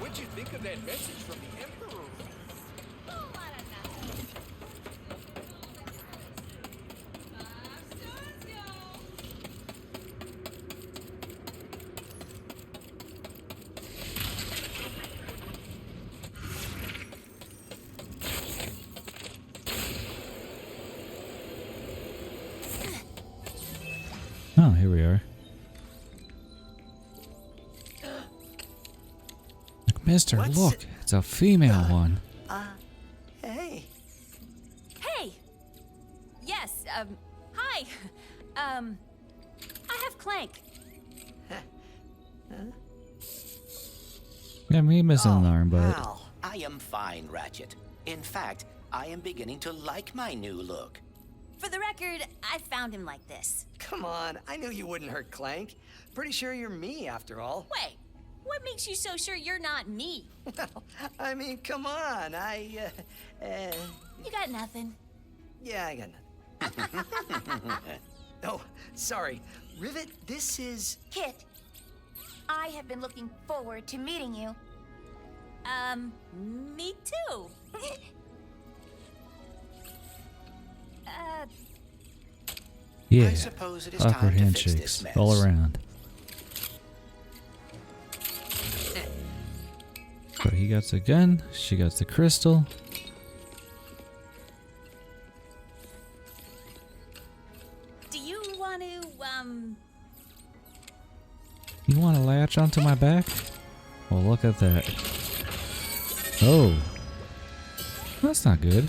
What'd you think of that message from the Emperor? Oh, here we are. Mister, look, it's a female one. Hey. Hey! Yes, hi. I have Clank. Yeah, me missing an arm, but Wow. I am fine, Ratchet. In fact, I am beginning to like my new look. For the record, I found him like this. Come on, I knew you wouldn't hurt Clank. Pretty sure you're me, after all. Wait, what makes you so sure you're not me? Well, I mean, come on, You got nothing. yeah, I got nothing. Oh, sorry. Rivet, this is... Kit, I have been looking forward to meeting you. Me too. yeah, I suppose it is awkward time to fix this handshakes mess. all around. So he got the gun, she got the crystal. Do you want to, You want to latch onto my back? Well, look at that. Oh, that's not good.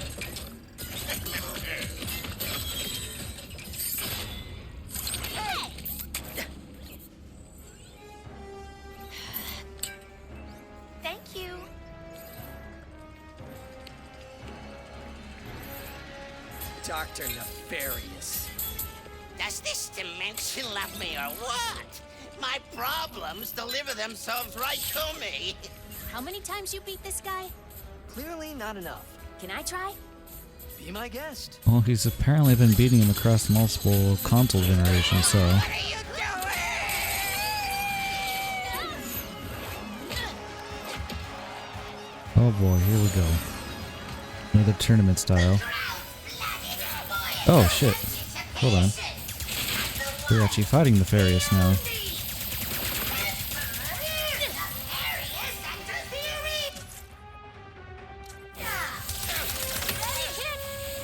Thank you. Dr. Nefarious. Does this dimension love me or what? My problems deliver themselves right to me. how many times you beat this guy? Clearly not enough. Can I try? Be my guest. Well, he's apparently been beating him across multiple console generations, so... What are you doing? Oh boy, here we go. Another tournament style. Oh shit. Hold on. We're actually fighting Nefarious now.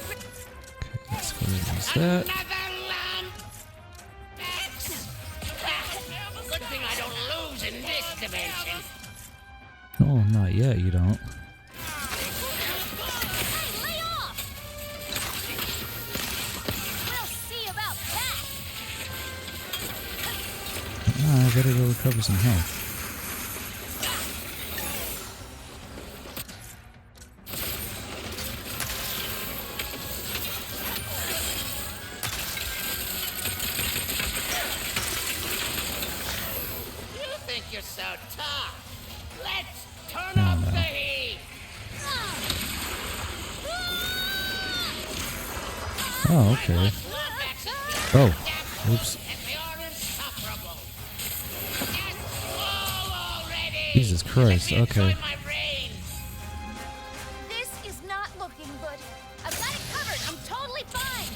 Okay, let's go ahead and use that. Another lamp. Good thing I don't lose in this dimension. Oh, not yet, you don't. Hey, lay off! We'll see about that! I gotta go recover some health. You think you're so tough? Let's turn up the heat. Oh, okay. Oh, oops. And they are insufferable. Just fall already. Jesus Christ, Let me okay. enjoy my reign. This is not looking good. I've got it covered. I'm totally fine.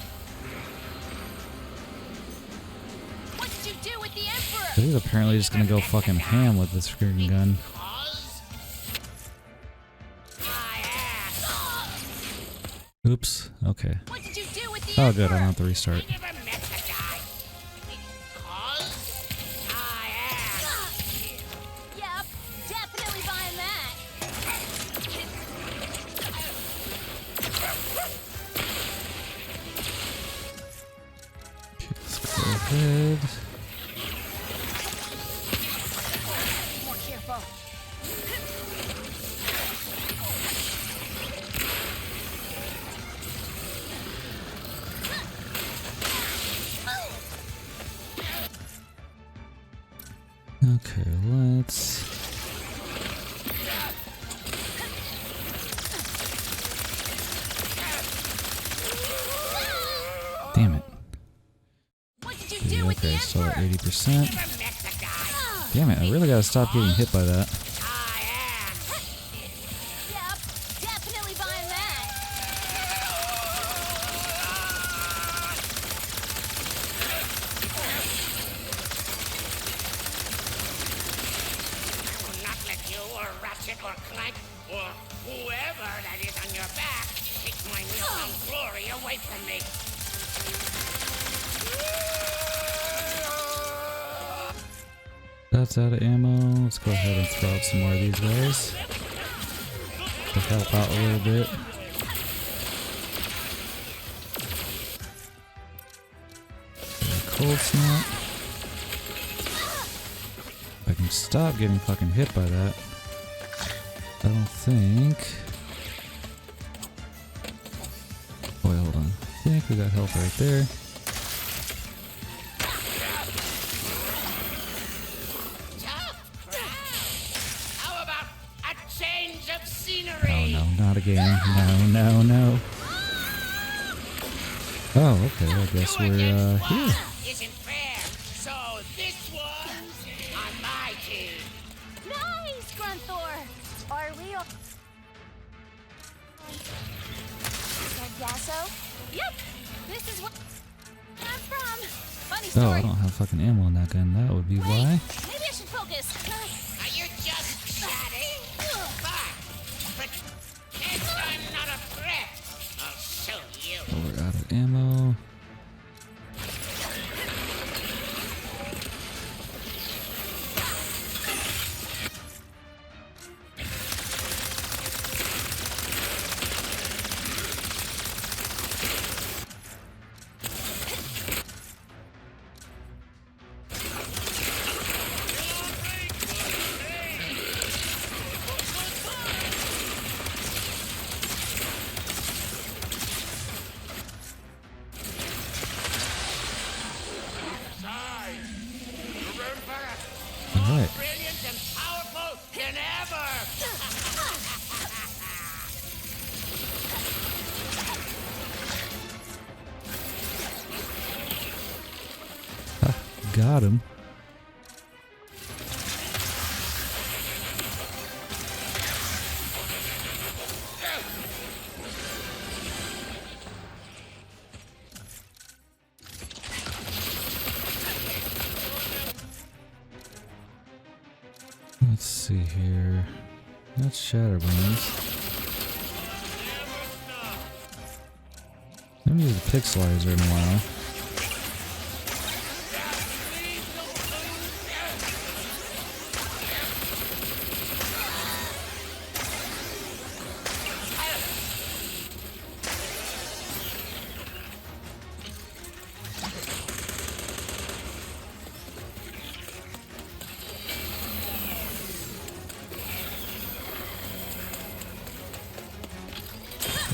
What did you do with the Emperor? He's apparently just gonna go fucking ham with this freaking gun. Cause my ass. Oops, okay. What did you do with the Oh Emperor? good, I don't have to restart. Never met the guy. Cause I ass. Yep, definitely buying that. Okay, let's go ahead. More careful. Okay, let's... Damn it. What did you do with the Okay, still at Emperor? 80%. Never met the guy. Damn it, I really gotta stop getting hit by that. I or Ratchet or Clank or whoever that is on your back takes my newfound glory away from me. That's out of ammo. Let's go ahead and throw out some more of these guys to help out a little bit. Cold snap. If I can stop getting fucking hit by that. I don't think. Wait, hold on. I think we got health right there. How about a change of Oh scenery? no, not again. No, no, no. Oh, okay. I guess we're here. Isn't fair. So this one's on my team. Nice, Grunthor! Are we all... Sargasso? Yep, this is where I'm from. Funny Oh, story. I don't have fucking ammo in that gun. That would be Wait, why. maybe I should focus. Are you just chatting? But pretend I'm not a threat. I'll show you. Oh, we're out of ammo. Alright. Brilliant and powerful than ever. Got him. Let's see here. That's Shatterbones. I haven't used the pixelizer in a while.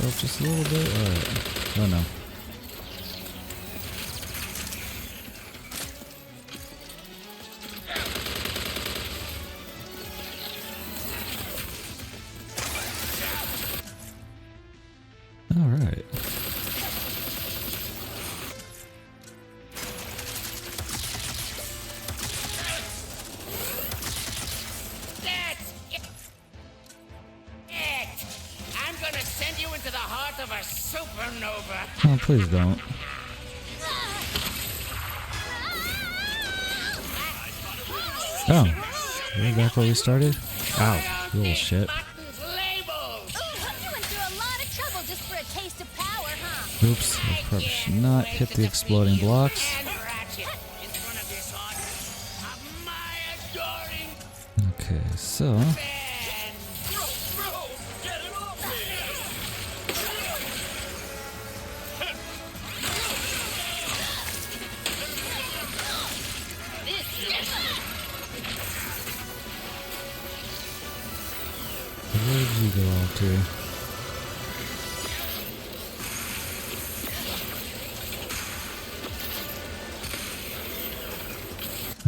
Oh, just a little bit. Alright. Oh no. Alright. That's it. I'm gonna send you into the heart of a supernova. Oh, please don't. Oh. Are we back where we started? Ow. Little shit. Buttons labeled. You went through a lot of trouble just for a taste of power, huh? Oops. I probably should not hit the exploding blocks. And Ratchet in front of this heart of my adoring Okay, so. fan. Bro, get it off me! Where did you go off to?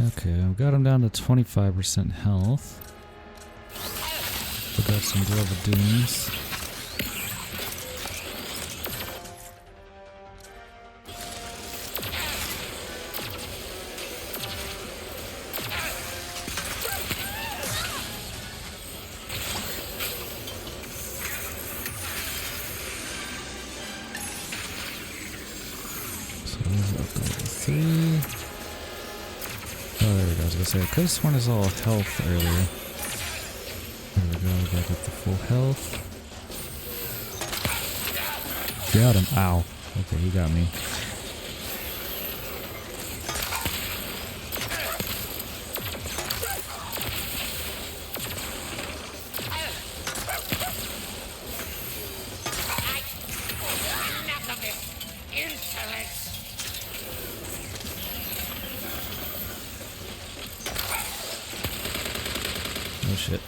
Okay, I've got him down to 25% health. We got some Glove of Dooms. So those are up to level 3. Oh, there we go. I was gonna say, I could have sworn it's all health earlier. back up to full health. Got him. Ow. Okay, he got me. Enough of this insolence. Oh shit.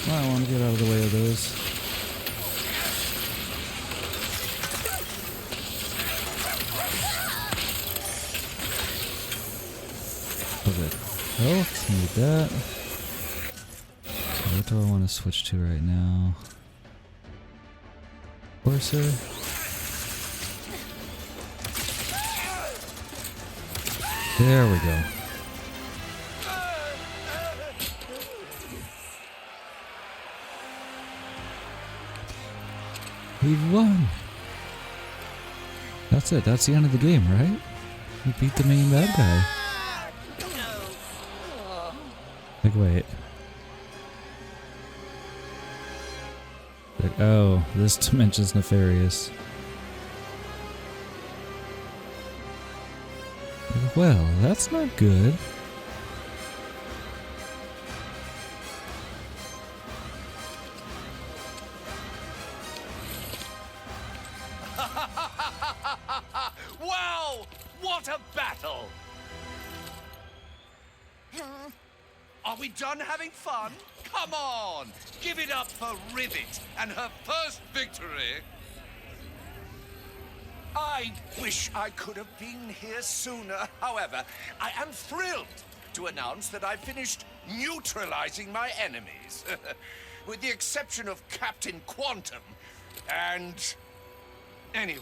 I want to get out of the way of those. Okay. Health, need that. Okay, what do I want to switch to right now? Courser. There we go. We've won. That's it. That's the end of the game, right? We beat the main bad guy. Like, wait. Like, oh, this dimension's Nefarious. Well, that's not good. Wow! What a battle! Are we done having fun? Come on! Give it up for Rivet and her first victory! I wish I could have been here sooner. However, I am thrilled to announce that I finished neutralizing my enemies. With the exception of Captain Quantum and... Anyway,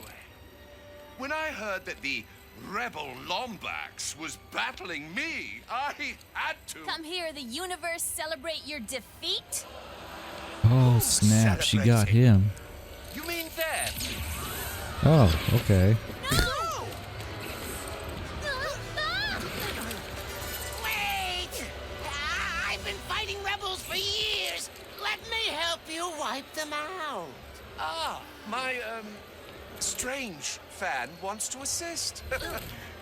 when I heard that the Rebel Lombax was battling me, I had to... Come here, the universe, celebrate your defeat? Oh snap, she got him. You mean them? Oh, okay. No! Wait! I've been fighting rebels for years. Let me help you wipe them out. Ah, my, strange fan wants to assist.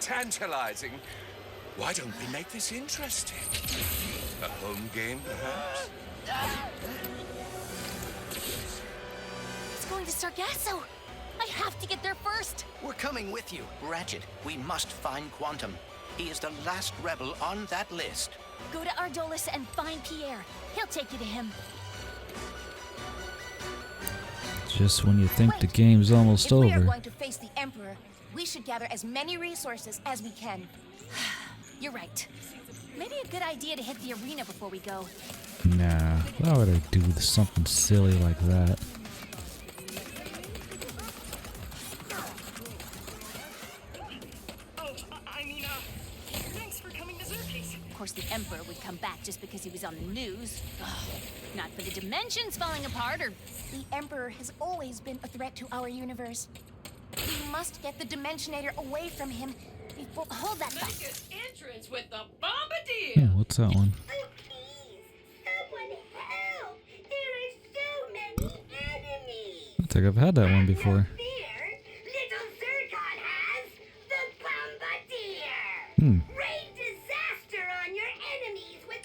Tantalizing. Why don't we make this interesting? A home game, perhaps? It's going to Sargasso. I have to get there first. We're coming with you. Ratchet, we must find Quantum. He is the last rebel on that list. Go to Ardolis and find Pierre. He'll take you to him. Just when you think the Wait. game's almost If we are over. going to face the Emperor, we should gather as many resources as we can. You're right. Maybe a good idea to hit the arena before we go. Nah, why would I do something silly like that? Thanks for coming to Xerxes. Of course, the Emperor would come back just because he was on the news. Ugh. Not for the dimensions falling apart or... The Emperor has always been a threat to our universe. We must get the Dimensionator away from him before... Hold that thought. Make an entrance with the Bombardier. Oh, what's that one? Oh, please, someone help! There are so many enemies! I think I've had that one before. Fear, little Zircon has the Bombardier! Hmm. Rain disaster on your enemies with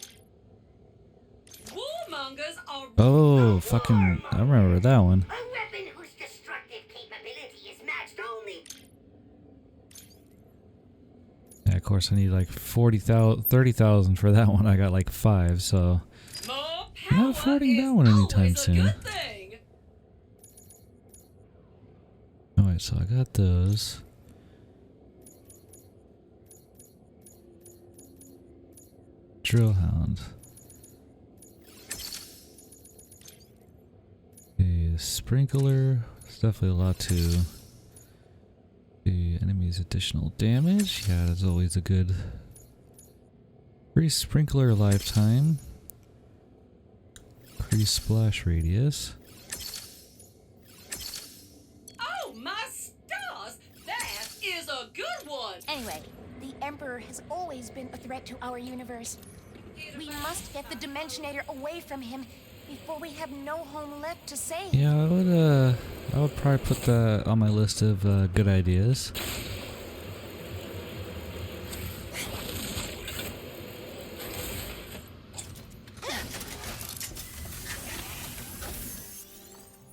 Warmongers are Oh, fucking, I remember that one. a weapon whose destructive capability is matched only. Yeah, of course I need like 40,000, 30,000 for that one. I got like 5, so more I'm power not affording is that one anytime always a soon. good thing. Alright, so I got those. Drill Hound. A sprinkler. It's definitely a lot to the enemy's additional damage. Yeah, that's always a good free sprinkler lifetime. Increase splash radius. Oh my stars! That is a good one. Anyway, the Emperor has always been a threat to our universe. We must get the Dimensionator away from him before we have no home left to save. Yeah, I would probably put that on my list of good ideas.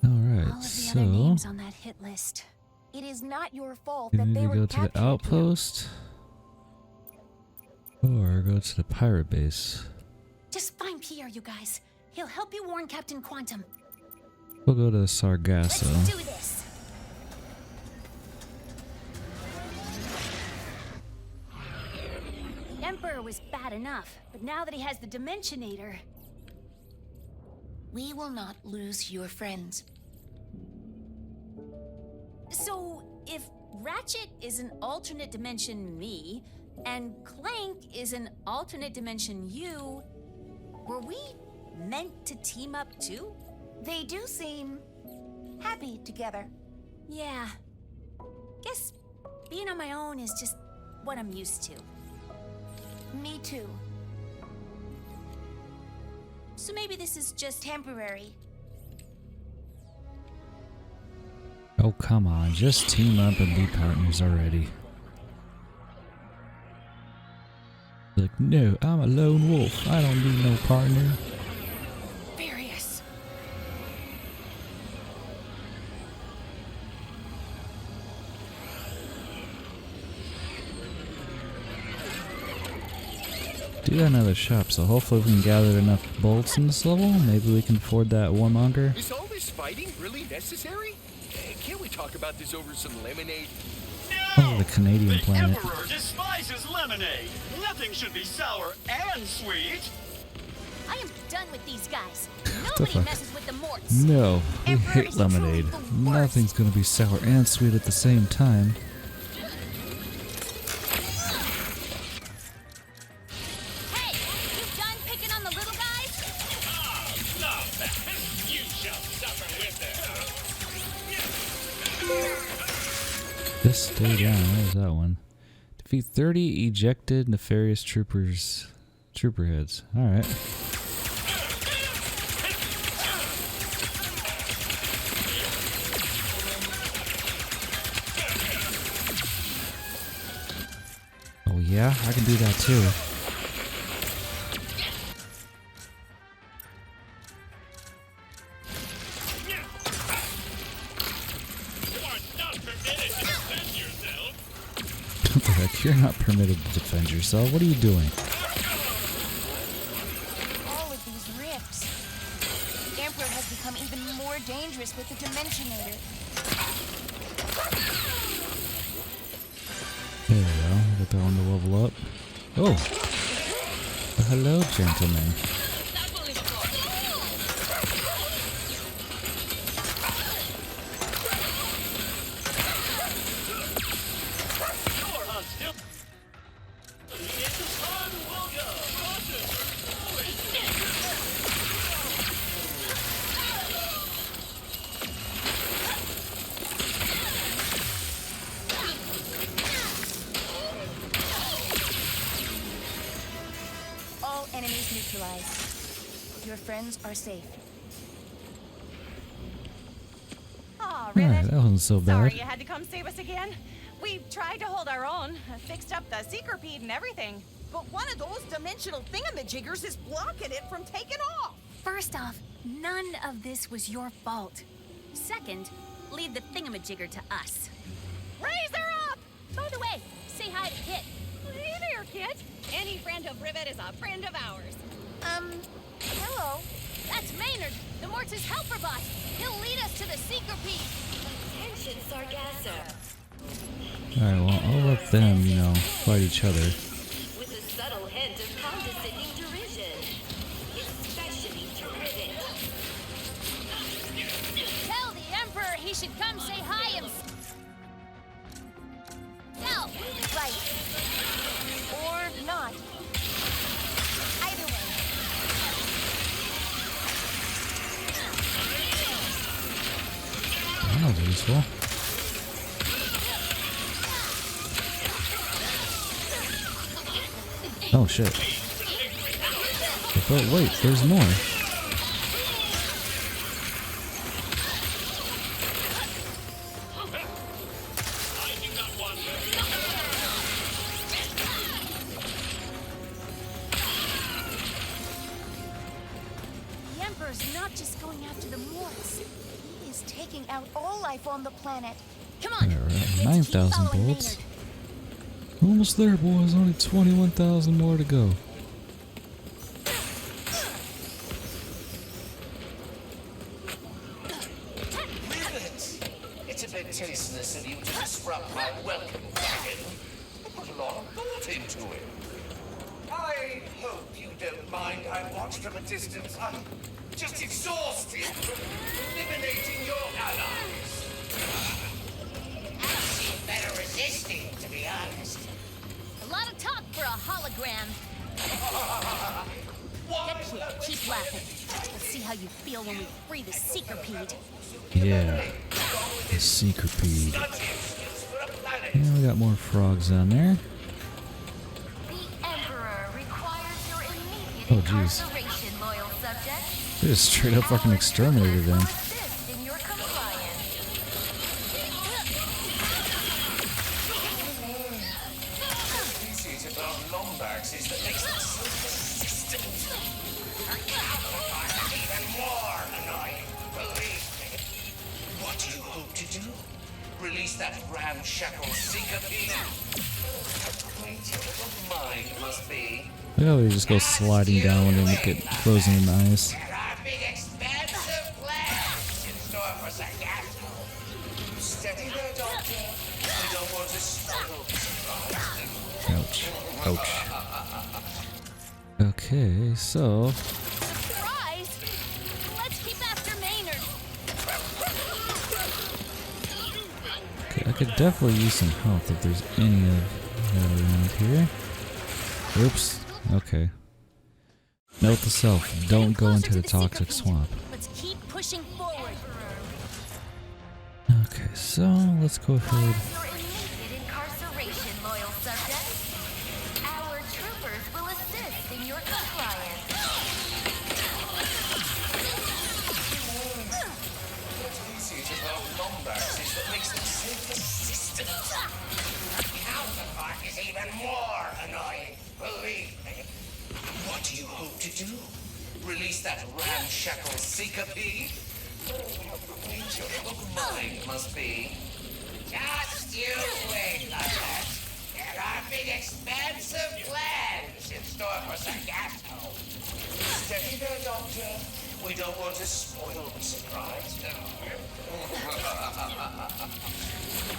Alright, All of the so other names on that hit list. It is not your fault we that need they to were go to the captured. outpost or go to the pirate base. Just find Pierre, you guys. He'll help you warn Captain Quantum. We'll go to Sargasso. Let's do this. The Emperor was bad enough, but now that he has the Dimensionator... We will not lose your friends. So, if Ratchet is an alternate dimension me, and Clank is an alternate dimension you, were we meant to team up too? They do seem happy together. Yeah. Guess being on my own is just what I'm used to. Me too. So maybe this is just Temporary. Oh, come on. Just team up and be partners already. Like, no, I'm a lone wolf. I don't need no partner. Nefarious. Do got another shop, so hopefully we can gather enough bolts in this level. Maybe we can afford that warmonger. Is all this fighting really necessary? Can't we talk about this over some lemonade? Oh, the Canadian planet. The Emperor despises lemonade. Nothing should be sour and sweet. I am done with these guys. the Nobody fuck? messes with the Morts. No, we Emperor hate is truly lemonade. the worst. Nothing's gonna be sour and sweet at the same time. Hey, you done picking on the little guys? Stop that. You shall suffer with Just stay down. What was that one? Defeat 30 ejected Nefarious trooper heads. Alright. Oh yeah, I can do that too. What the heck? You're not permitted to defend yourself. What are you doing? All of these rifts. The Emperor has become even more dangerous with the Dimensionator. There we go. Get that one to level up. Oh! Hello, gentlemen. All enemies neutralized. Your friends are safe. Aw, Alright, Rivet. that wasn't so bad. Sorry you had to come save us again. We tried to hold our own, fixed up the secret and everything. But one of those dimensional thingamajiggers is blocking it from taking off. First off, none of this was your fault. Second, leave the thingamajigger to us. Raise her up! By the way, say hi to Kit. Hey there, Kit. Any friend of Rivet is a friend of ours. Hello. That's Maynard, the Morts' helper bot. He'll lead us to the secret piece. Attention, Sargasso. Alright, well, I'll let them, you know, fight each other. With a subtle hint of condescending derision. Especially to Rivet. Tell the Emperor he should come say hi himself. No! Right. Or not. Either way. That was useful. Oh shit. But wait, there's more. not just going after the Morse. He is taking out all life on the planet. Come on. Alright, let's keep 9,000 following bolts. Maynard. Almost there, boys. Only 21,000 more to go. It's a bit tasteless of you to disrupt my welcome wagon. I put a lot of thought into it. I hope you don't mind I watch from a distance. I'm just exhausted from eliminating your allies. I seem better resisting, to be honest. A lot of talk for a hologram. Get cute. Keep laughing. We'll see how you feel when we free the Seekerpede. Yeah. The Seekerpede. Yeah, we got more frogs on there. The Emperor requires your immediate Oh, jeez. incarceration, loyal subject. They just straight up fucking exterminated them. Assist in your compliance. Species above Lombax is that makes them so persistent. Her counterpart is even more annoying, believe me. What do you hope to do? Release that ramshackle Seekerpede? How quaint your little mind must be. Look how they just go sliding down when they get frozen in the ice. There are big, expensive plans in store for Sargasso. Steady there, Doctor. I don't want to spoil the surprise. Ouch. Ouch. Okay, so Surprise! Let's keep after Maynard. okay, I could definitely use some health if there's any of that around here. Oops. Okay. Note to self, don't go into the toxic swamp. Let's keep pushing forward. Okay, so let's go ahead. Your immediate incarceration, loyal subject. Our troopers will assist in your compliance. Species above Lombax is that makes them so persistent. Her counterpart is even more annoying, believe me. What do you hope to do? Release that ramshackle Seekerpede? How quaint your little mind must be. Just you wait, London. There are big, expensive plans in store for Sargasso. Steady there, Doctor. We don't want to spoil the surprise.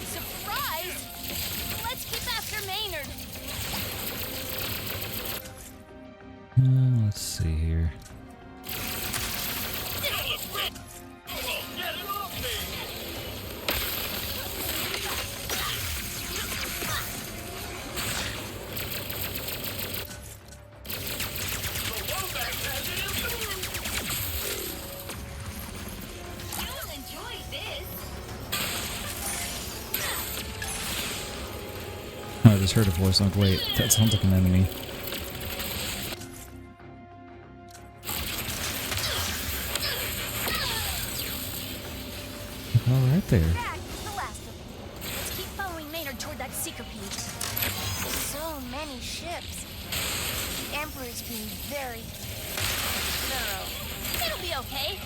Surprise! Let's keep after Maynard. Let's see here. You'll enjoy this. I just heard a voice. Like, wait, that sounds like an enemy. All right there. That is the last of them. Let's keep following Maynard toward that Seekerpede. So many ships. The Emperor's being very thorough. It'll be okay.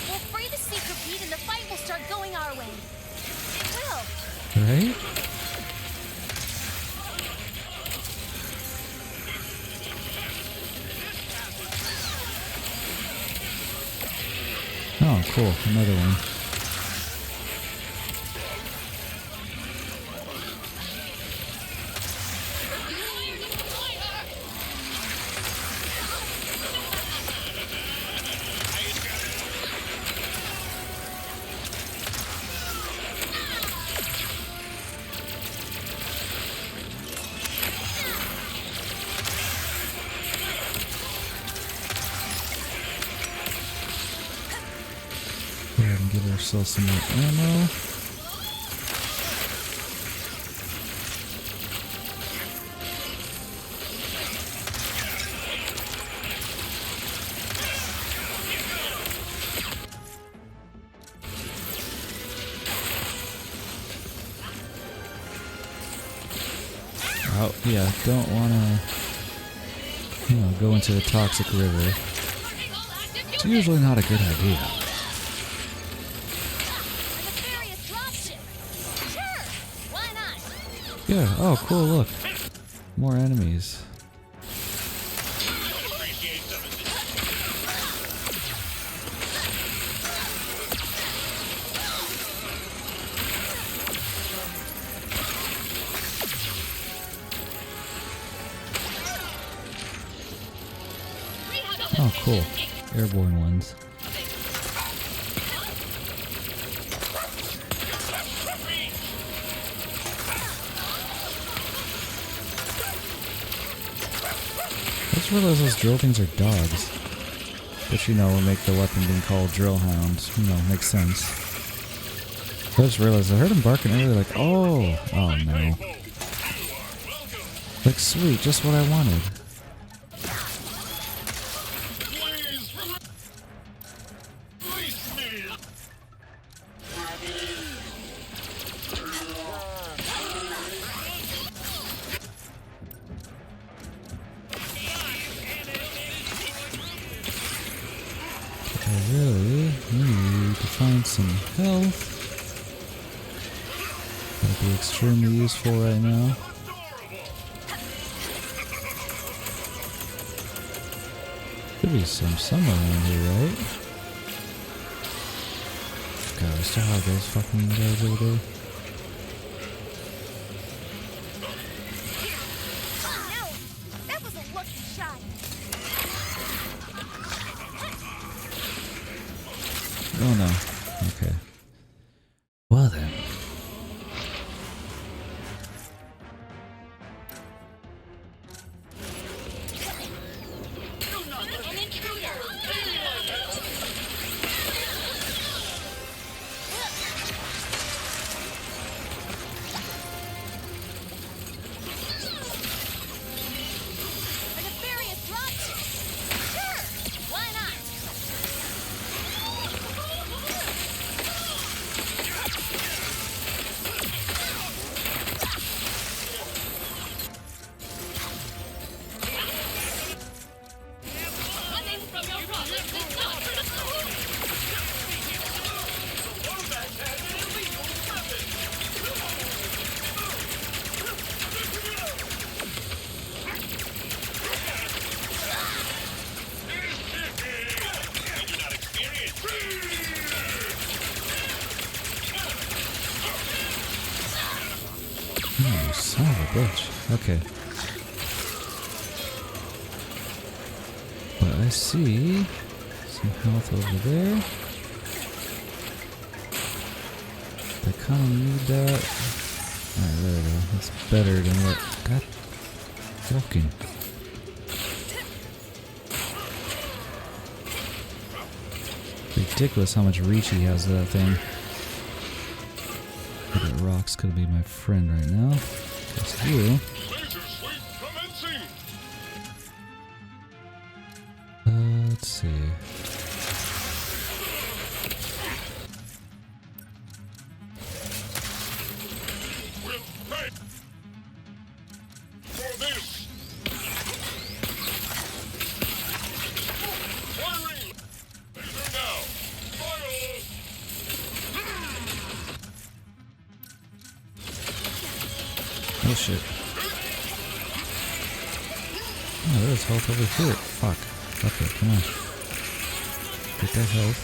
We'll free the Seekerpede and the fight will start going our way. It will. Right? Oh, cool. Another one. Go ahead and give ourselves some more ammo. Oh, yeah, don't want to, go into the toxic river. usually not a good idea. Nefarious dropship. Sure, why not? Yeah, oh cool, look. More enemies. Oh, cool. Airborne ones. I just realized those drill things are dogs. Which, you know, will make the weapon being called drill hounds. You know, makes sense. I just realized I heard him barking earlier like, oh no. Like, sweet, just what I wanted. I really need to find some health. That'll be extremely useful right now. Could be some somewhere around here, right? God, I still have those fucking guys over there. Oh no! That was a lucky shot. Oh no. Okay. Well then. A nefarious dropship. Sure, why not? Oh, son of a bitch. Okay. But I see some health over there. I kind of need that. Alright, there we go. That's better than what. God fucking. Ridiculous how much reach he has to that thing. That rock's gonna be my friend right now. That's you. Let's see. Oh shit. Oh, there's health over here. Fuck. Okay, come on. Get that health.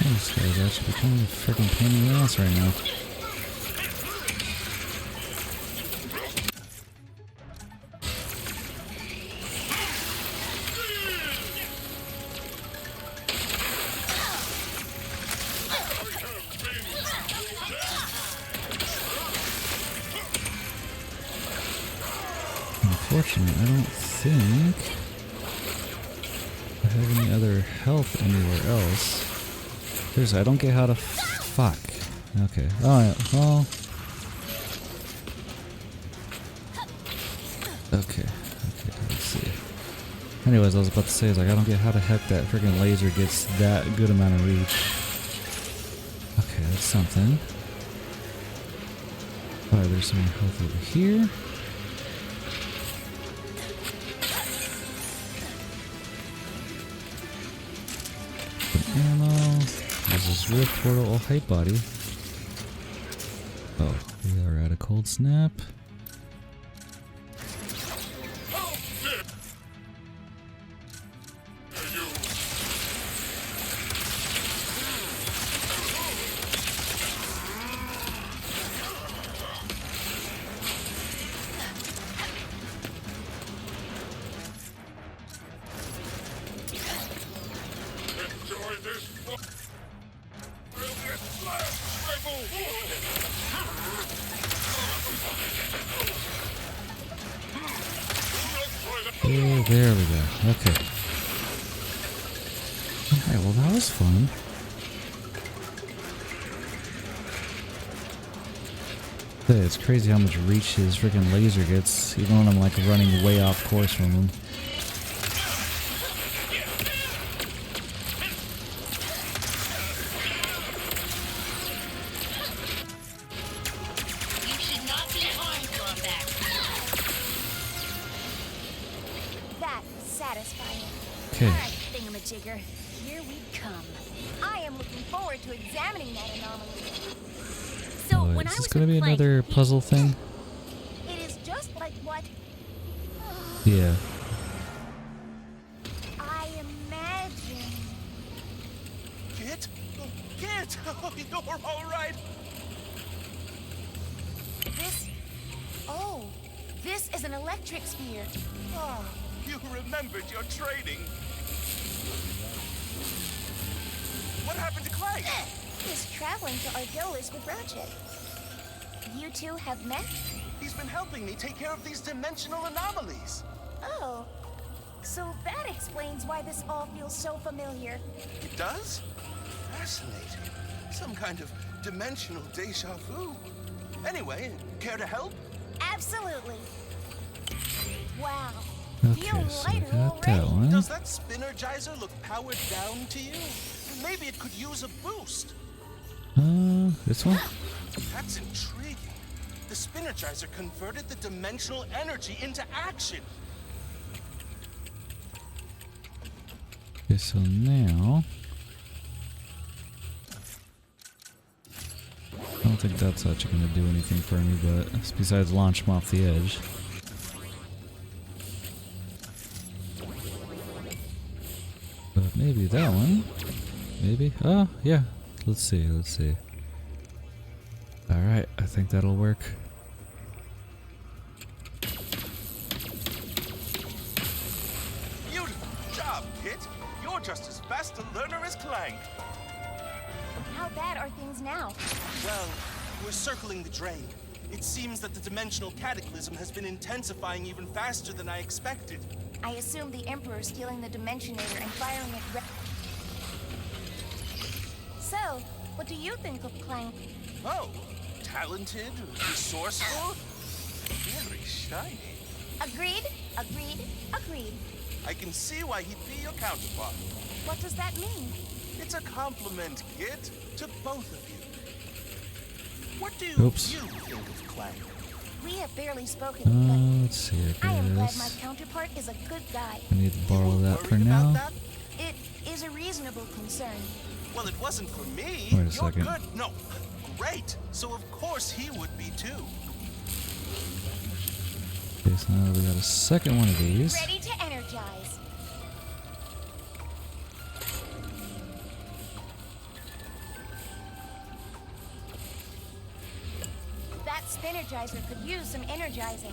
Man, this guy's actually becoming a freaking pain in the ass right now. Unfortunately, I don't think I have any other health anywhere else. Seriously, I don't get how to fuck. Okay. Alright, well. Okay, let's see. Anyways, I was about to say, is like, I don't get how the heck that freaking laser gets that good amount of reach. Okay, that's something. Alright, there's some health over here. Some ammo. This is Rift Portal. Oh, hey, buddy. Oh, we are at a cold snap. Oh, there we go. Okay. Alright, well that was fun. It's crazy how much reach his freaking laser gets, even when I'm like running way off course from him. You should not be harmed, Lomback. That's satisfying. Okay. All right, thingamajigger, here we come. I am looking forward to examining that anomaly. So Oh, when I is was this gonna with be Clank, another puzzle thing? It is just like what Yeah. I imagined. Kit? Oh, Kit! Oh, you're all right. This is an electric sphere. Ah, you remembered your training. What happened to Clank? He's traveling to Argolis with Ratchet. You two have met? He's been helping me take care of these dimensional anomalies. Oh, so that explains why this all feels so familiar. It does? Fascinating. Some kind of dimensional deja vu. Anyway, care to help? Absolutely. Wow. Okay, Feel so we lighter got that already. one. Does that Spinnergizer look powered down to you? Maybe it could use a boost. This one? That's intriguing. The Spinnergizer converted the dimensional energy into action. Okay, so now... I don't think that's actually going to do anything for me, but besides launch him off the edge. But maybe that one. Maybe. Oh, yeah. Let's see. Let's see. Alright, I think that'll work. Beautiful job, Kit. You're just as fast a learner as Clank. How bad are things now? Well, we're circling the drain. It seems that the dimensional cataclysm has been intensifying even faster than I expected. I assume the Emperor's stealing the Dimensionator and firing it. So, what do you think of Clank? Oh, talented, resourceful, very shiny. Agreed, agreed, agreed. I can see why he'd be your counterpart. What does that mean? It's a compliment, Kit, to both of you. What do Oops. you think of Clank? We have barely spoken, Let's see, but I am glad guess. my counterpart is a good guy. I need to borrow that for Worried now. about that? It is a reasonable concern. Well, it wasn't for me. Wait a You're second. good. No, great. So of course he would be too. Okay, so now we got a second one of these. Ready to energize. That Spinnergizer could use some energizing.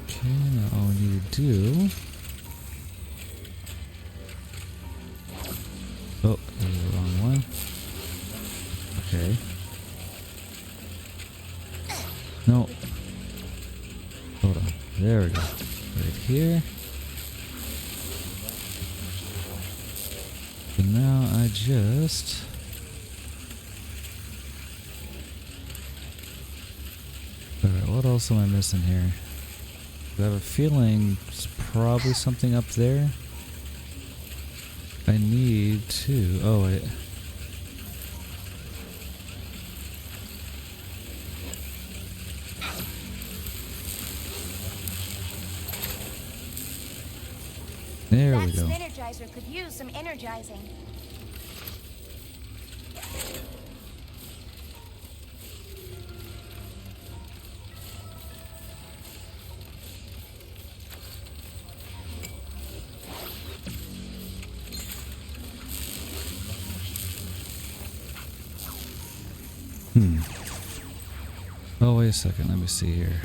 Okay, now all we need to do... Oh, that was the wrong one. Okay. No. Hold on. There we go. Right here. So now I just... Alright, what else am I missing here? I have a feeling it's probably something up there. I need to... Oh, wait. There we go. That Spinnergizer could use some energizing. Oh, wait a second. Let me see here.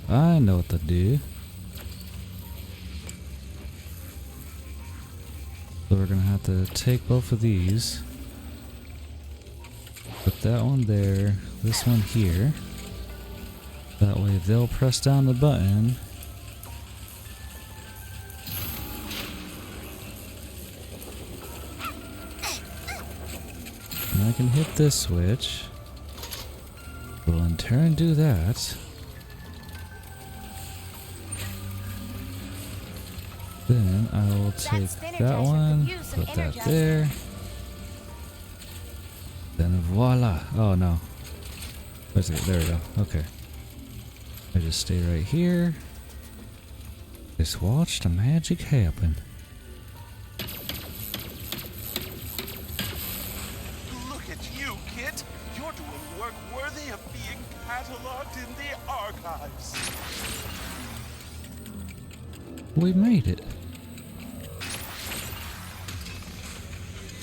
I know what to do. So we're gonna have to take both of these. Put that one there. This one here. That way they'll press down the button. And I can hit this switch. We'll in turn do that. Then I will take that one, put that there. Then voila. Oh no. Where's it? There we go. Okay. I just stay right here. Just watch the magic happen. Look at you, kid. You're doing work worthy of being cataloged in the archives. We made it.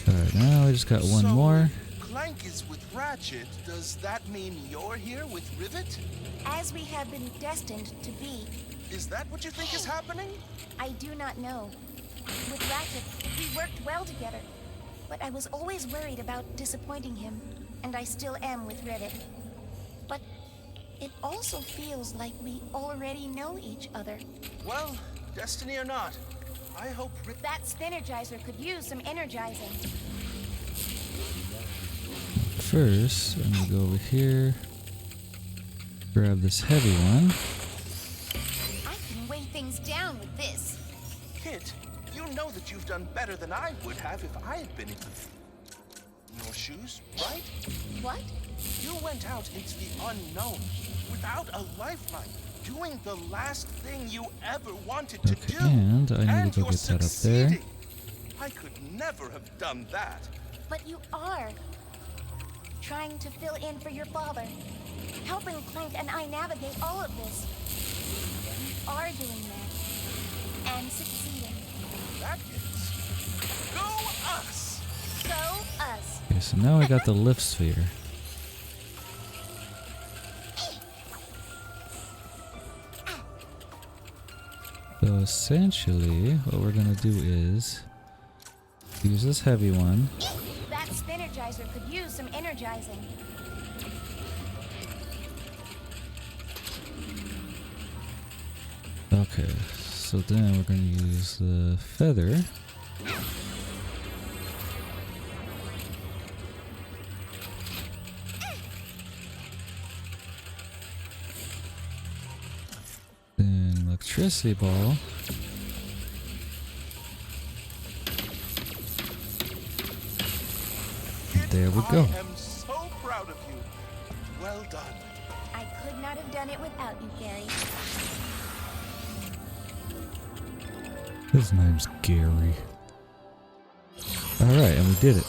Alright, now I just got one more. Clank is with Ratchet. Does that mean you're here with Rivet? As we have been destined to be. Is that what you think is happening? I do not know. With Ratchet, we worked well together. But I was always worried about disappointing him, and I still am with Rivet. But it also feels like we already know each other. Well, destiny or not, I hope that Spinnergizer could use some energizing. First, I'm gonna go over here, grab this heavy one. I can weigh things down with this. Kid, you know that you've done better than I would have if I had been in your shoes, right? What? You went out into the unknown without a lifeline, doing the last thing you ever wanted to do. And I need to go get that up there. I could never have done that. But you are. Trying to fill in for your father. Helping Clank and I navigate all of this. You are doing that. And succeeding. That is... Go us! Go us. Okay, so now I got the lift sphere. So essentially, what we're gonna do is use this heavy one. That Spinnergizer could use some energizing. Okay, so then we're gonna use the feather. Then electricity ball. There we go. I am so proud of you. Well done. I could not have done it without you, Gary. His name's Gary. Alright, and we did it.